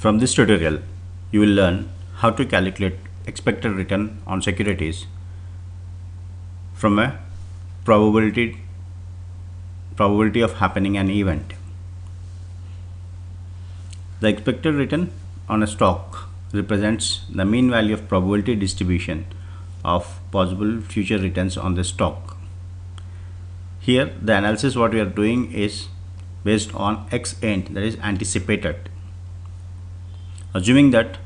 From this tutorial, you will learn how to calculate expected return on securities from a probability of happening an event. The expected return on a stock represents the mean value of probability distribution of possible future returns on the stock. Here the analysis what we are doing is based on X-ant, that is anticipated. Assuming that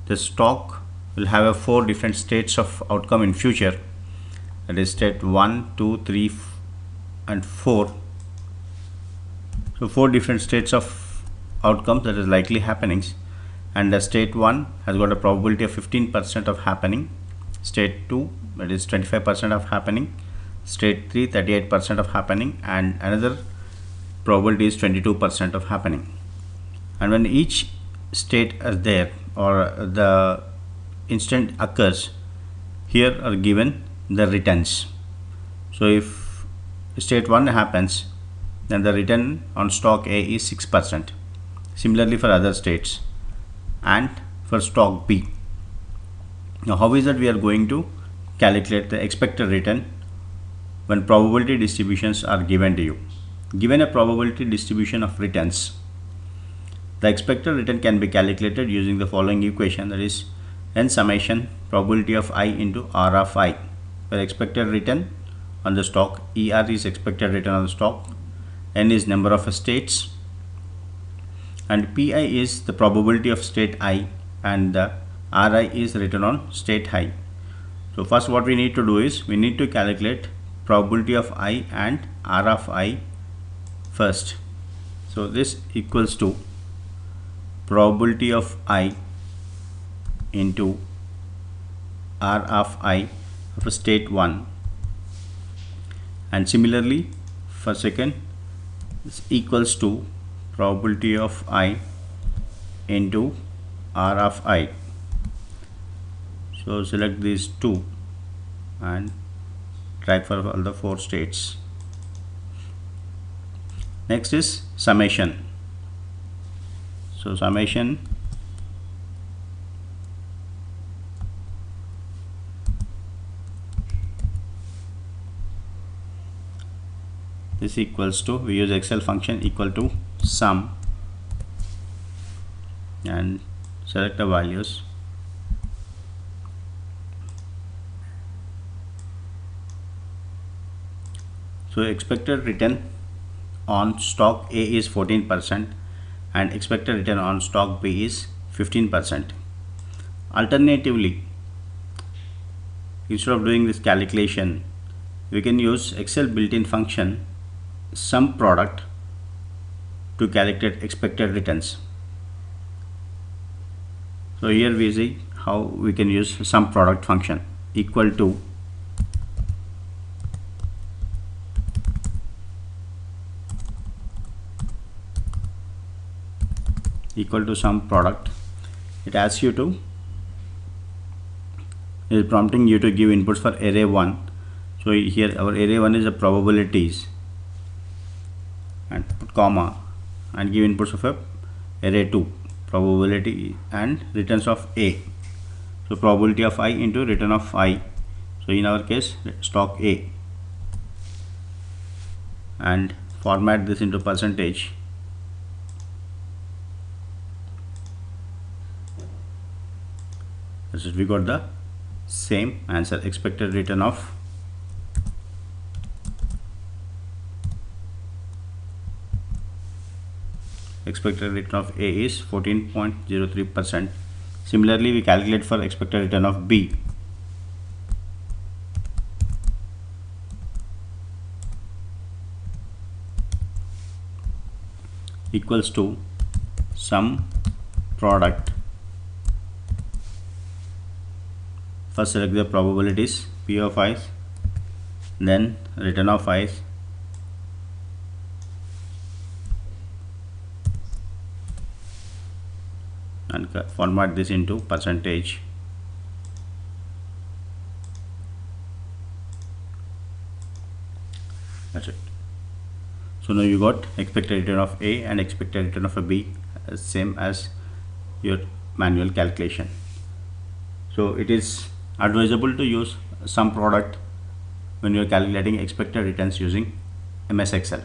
the stock will have 4 different states of outcome in future, that is state 1, 2, 3 and 4. So 4 different states of outcomes, that is likely happenings, and the state 1 has got a probability of 15% of happening, state 2 that is 25% of happening, state 3 38% of happening, and another probability is 22% of happening. And when each state is there or the instant occurs, here are given the returns. So if state 1 happens, then the return on stock A is 6%. Similarly for other states and for stock B. Now how is that we are going to calculate the expected return when probability distributions are given to you? Given a probability distribution of returns, the expected return can be calculated using the following equation, that is n summation probability of I into R of I, where expected return on the stock, ER is expected return on the stock, n is number of states, and PI is the probability of state I, and the RI is return on state I. So first what we need to do is we need to calculate probability of I and R of I first. So this equals to probability of I into R of I of state 1, and similarly for second this equals to probability of I into R of I. So select these two and try for all the 4 states. Next is summation. So summation this equals to, we use Excel function equal to sum and select the values. So expected return on stock A is 14% and expected return on stock B is 15%. Alternatively, instead of doing this calculation, we can use Excel built-in function sum product to calculate expected returns. So here we see how we can use sum product function equal to sum product. It asks you to, it is prompting you to give inputs for array 1. So here our array 1 is the probabilities, and put comma and give inputs of a array 2 probability and returns of A. So probability of I into return of I, so in our case stock A, and format this into percentage. So we got the same answer, expected return of A is 14.03%. Similarly we calculate for expected return of B. Equals to sum product. First select the probabilities P of I, then return of I, and format this into percentage. That's it. So now you got expected return of A and expected return of a B same as your manual calculation. So it is advisable to use some product when you are calculating expected returns using MS Excel.